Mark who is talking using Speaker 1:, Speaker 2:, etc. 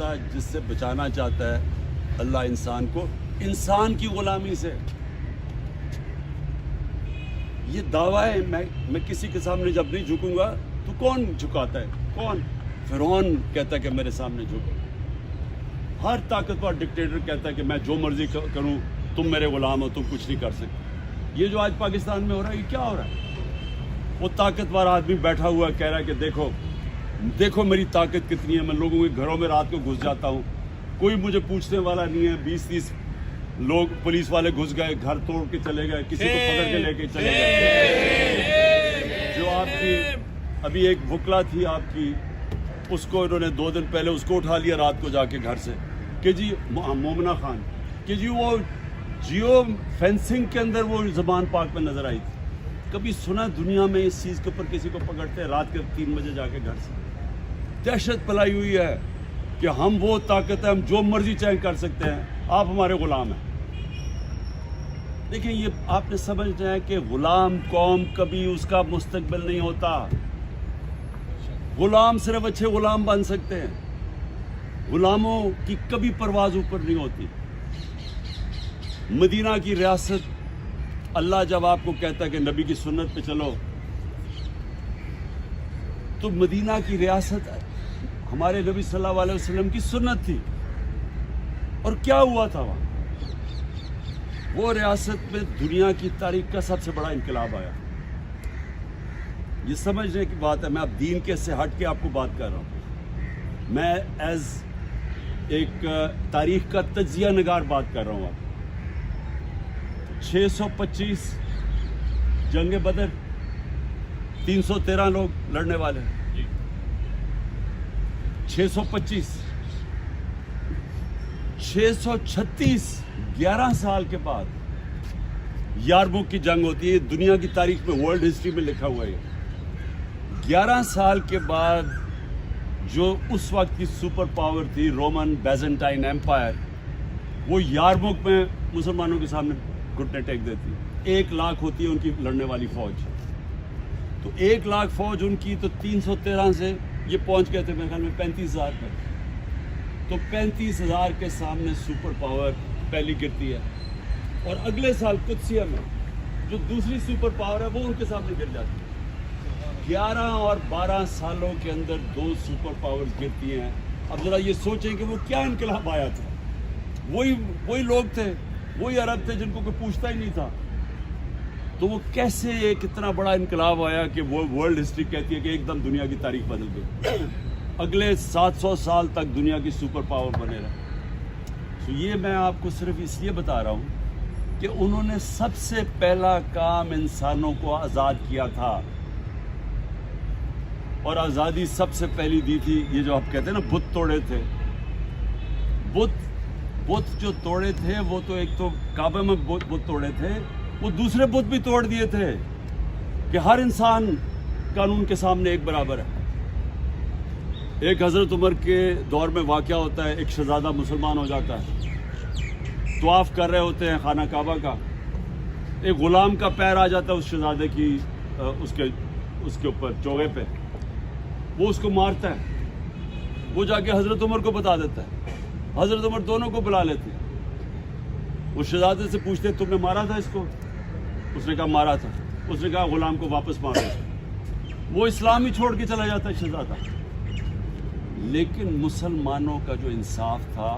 Speaker 1: خدا جس سے بچانا چاہتا ہے اللہ انسان کو انسان کی غلامی سے. یہ دعویٰ ہے میں کسی کے سامنے جب نہیں جھکوں گا تو کون جھکاتا ہے؟ کون؟ فرعون کہتا ہے کہ میرے سامنے جھکو. ہر طاقتور ڈکٹیٹر کہتا ہے کہ میں جو مرضی کروں تم میرے غلام ہو تم کچھ نہیں کر سکتے. یہ جو آج پاکستان میں ہو رہا ہے یہ کیا ہو رہا ہے؟ وہ طاقتور آدمی بیٹھا ہوا کہہ رہا ہے کہ دیکھو میری طاقت کتنی ہے. میں لوگوں کے گھروں میں رات کو گھس جاتا ہوں, کوئی مجھے پوچھنے والا نہیں ہے. 20-30 لوگ پولیس والے گھس گئے, گھر توڑ کے چلے گئے, کسی کو پکڑ کے لے کے چلے گئے. جو آپ کی ابھی ایک وکلا تھی آپ کی, اس کو انہوں نے 2 دن پہلے اس کو اٹھا لیا رات کو جا کے گھر سے کہ جی مومنہ خان کہ جی وہ جیو فینسنگ کے اندر وہ زبان پاک میں نظر آئی تھی. کبھی سنا دنیا میں اس چیز کے اوپر کسی کو پکڑتے ہیں رات کے 3 بجے جا کے گھر سے؟ دہشت پھیلائی ہوئی ہے کہ ہم وہ طاقت ہے, ہم جو مرضی چاہے کر سکتے ہیں, آپ ہمارے غلام ہیں. دیکھیں یہ آپ نے سمجھنا ہے کہ غلام قوم کبھی اس کا مستقبل نہیں ہوتا. غلام صرف اچھے غلام بن سکتے ہیں, غلاموں کی کبھی پرواز اوپر نہیں ہوتی. مدینہ کی ریاست اللہ جب آپ کو کہتا ہے کہ نبی کی سنت پہ چلو, تو مدینہ کی ریاست ہمارے نبی صلی اللہ علیہ وسلم کی سنت تھی. اور کیا ہوا تھا وہاں؟ وہ ریاست میں دنیا کی تاریخ کا سب سے بڑا انقلاب آیا. یہ سمجھنے کی بات ہے, میں اب دین کے سے ہٹ کے آپ کو بات کر رہا ہوں. میں ایز ایک تاریخ کا تجزیہ نگار بات کر رہا ہوں. 625 جنگ بدر, 313 لوگ لڑنے والے ہیں. 625 636 11 سال کے بعد یارموک کی جنگ ہوتی ہے. دنیا کی تاریخ میں ورلڈ ہسٹری میں لکھا ہوا ہے. 11 سال کے بعد جو اس وقت کی سپر پاور تھی رومن بیزنٹائن ایمپائر, وہ یارموک میں مسلمانوں کے سامنے گھٹنے ٹیک دیتی. 1 لاکھ ہوتی ہے ان کی لڑنے والی فوج. تو 1 لاکھ فوج ان کی, تو 313 سے یہ پہنچ گئے تھے میرے خیال میں 35,000 پر. تو 35,000 کے سامنے سپر پاور پہلی گرتی ہے. اور اگلے سال قدسیہ میں جو دوسری سپر پاور ہے وہ ان کے سامنے گر جاتی ہے. 11 اور 12 سالوں کے اندر 2 سپر پاورز گرتی ہیں. اب ذرا یہ سوچیں کہ وہ کیا انقلاب آیا تھا. وہی لوگ تھے, وہی عرب تھے جن کو کوئی پوچھتا ہی نہیں تھا. تو وہ کیسے ایک اتنا بڑا انقلاب آیا کہ وہ ورلڈ ہسٹری کہتی ہے کہ ایک دم دنیا کی تاریخ بدل گئی. اگلے 700 سال تک دنیا کی سپر پاور بنے رہے. تو یہ میں آپ کو صرف اس لیے بتا رہا ہوں کہ انہوں نے سب سے پہلا کام انسانوں کو آزاد کیا تھا, اور آزادی سب سے پہلی دی تھی. یہ جو آپ کہتے ہیں نا بت توڑے تھے, بت جو توڑے تھے وہ تو ایک تو کعبہ میں بت توڑے تھے, وہ دوسرے بت بھی توڑ دیے تھے کہ ہر انسان قانون کے سامنے ایک برابر ہے. ایک حضرت عمر کے دور میں واقعہ ہوتا ہے, ایک شہزادہ مسلمان ہو جاتا ہے, طواف کر رہے ہوتے ہیں خانہ کعبہ کا, ایک غلام کا پیر آ جاتا ہے اس شہزادے کی اس کے اوپر چوغے پہ, وہ اس کو مارتا ہے. وہ جا کے حضرت عمر کو بتا دیتا ہے. حضرت عمر دونوں کو بلا لیتے ہیں. وہ شہزادے سے پوچھتے ہیں تم نے مارا تھا اس کو؟ اس نے کہا مارا تھا. اس نے کہا غلام کو واپس مارو. وہ اسلام ہی چھوڑ کے چلا جاتا ہے شہزادہ. لیکن مسلمانوں کا جو انصاف تھا